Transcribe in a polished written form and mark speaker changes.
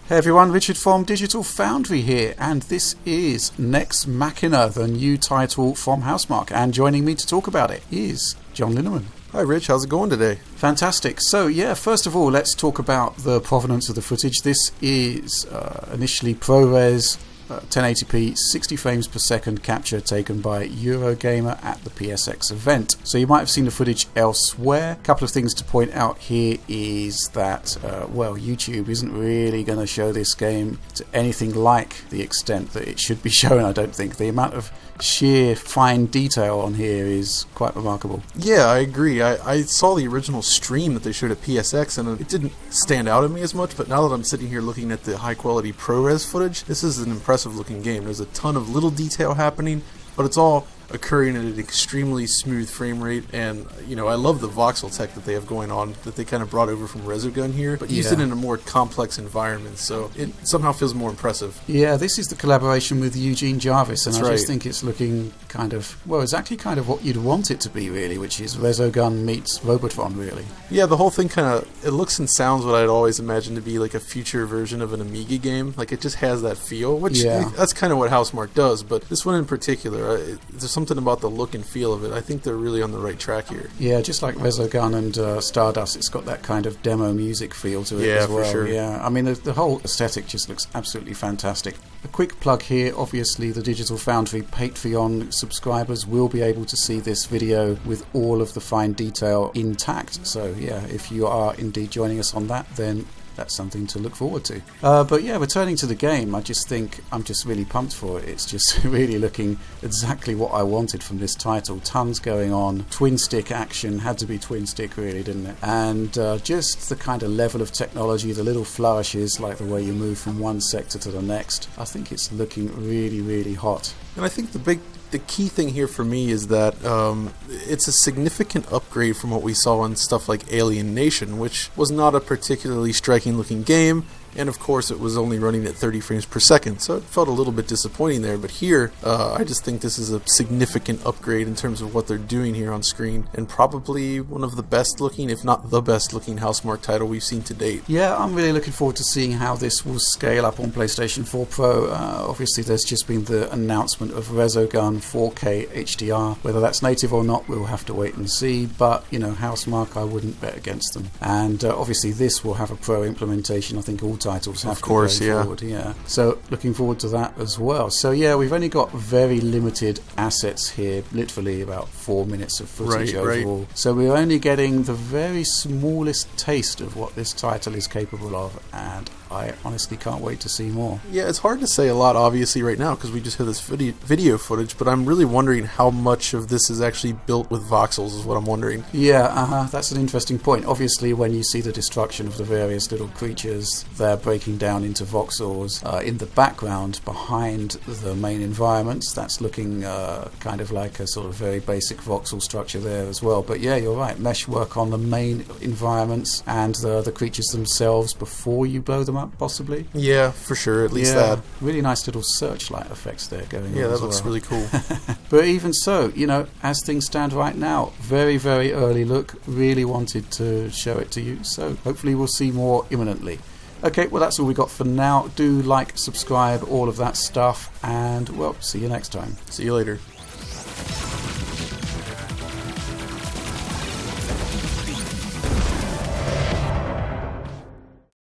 Speaker 1: Hey everyone, Richard from Digital Foundry here, and this is Nex Machina, the new title from Housemarque, and joining me to talk about it is John Linneman.
Speaker 2: Hi Rich, how's it going today?
Speaker 1: Fantastic. So yeah, first of all, let's talk about the provenance of the footage. This is initially ProRes 1080p 60 frames per second capture taken by Eurogamer at the PSX event. So you might have seen the footage elsewhere. A couple of things to point out here is that YouTube isn't really going to show this game to anything like the extent that it should be shown. I don't think the amount of sheer fine detail on here is quite remarkable.
Speaker 2: Yeah, I agree. I saw the original stream that they showed at PSX and it didn't stand out at me as much, but now that I'm sitting here looking at the high quality ProRes footage, this is an impressive looking game. There's a ton of little detail happening, but it's all occurring at an extremely smooth frame rate, and I love the voxel tech that they have going on that they kind of brought over from Resogun here, but used it in a more complex environment, so it somehow feels more impressive.
Speaker 1: Yeah, this is the collaboration with Eugene Jarvis, and
Speaker 2: That's
Speaker 1: I just think it's looking exactly kind of what you'd want it to be, really, which is Resogun meets Robotron, really.
Speaker 2: Yeah, the whole thing it looks and sounds what I'd always imagined to be like a future version of an Amiga game. Like, it just has that feel, which that's kind of what Housemarque does, but this one in particular, there's something about the look and feel of it. I think they're really on the right track here.
Speaker 1: Yeah, just like Resogun and Stardust, it's got that kind of demo music feel to it as well.
Speaker 2: For sure.
Speaker 1: Yeah, I mean, the whole aesthetic just looks absolutely fantastic. A quick plug here, obviously the Digital Foundry Patreon subscribers will be able to see this video with all of the fine detail intact. So yeah, if you are indeed joining us on that, then that's something to look forward to. But yeah, returning to the game, I just think I'm just really pumped for it. It's just really looking exactly what I wanted from this title. Tons going on. Twin stick action. Had to be twin stick, really, didn't it? And just the kind of level of technology, the little flourishes, like the way you move from one sector to the next. I think it's looking really, really hot.
Speaker 2: And I think the key thing here for me is that it's a significant upgrade from what we saw on stuff like Alien Nation, which was not a particularly striking looking game, and of course it was only running at 30 frames per second, so it felt a little bit disappointing there. But here, I just think this is a significant upgrade in terms of what they're doing here on screen, and probably one of the best looking, if not the best looking Housemarque title we've seen to date.
Speaker 1: Yeah, I'm really looking forward to seeing how this will scale up on PlayStation 4 Pro. Obviously there's just been the announcement of Resogun 4K HDR. Whether that's native or not, we'll have to wait and see, but Housemarque, I wouldn't bet against them. And obviously this will have a Pro implementation. I think all titles have forward. Yeah, so looking forward to that as well. So yeah, we've only got very limited assets here, literally about 4 minutes of footage overall. So we're only getting the very smallest taste of what this title is capable of, and I honestly can't wait to see more.
Speaker 2: Yeah, it's hard to say a lot obviously right now because we just have this video footage, but I'm really wondering how much of this is actually built with voxels is what I'm wondering.
Speaker 1: Yeah, that's an interesting point. Obviously when you see the destruction of the various little creatures, they're breaking down into voxels in the background behind the main environments. That's looking kind of like a sort of very basic voxel structure there as well. But yeah, you're right, mesh work on the main environments and the creatures themselves before you blow them up, possibly.
Speaker 2: Yeah, for sure, at least that.
Speaker 1: Really nice little searchlight effects there going on.
Speaker 2: Yeah, that looks really cool.
Speaker 1: But even so, as things stand right now, very, very early look. Really wanted to show it to you, so hopefully we'll see more imminently. Okay, well that's all we got for now. Do like, subscribe, all of that stuff, and well, see you next time.
Speaker 2: See you later.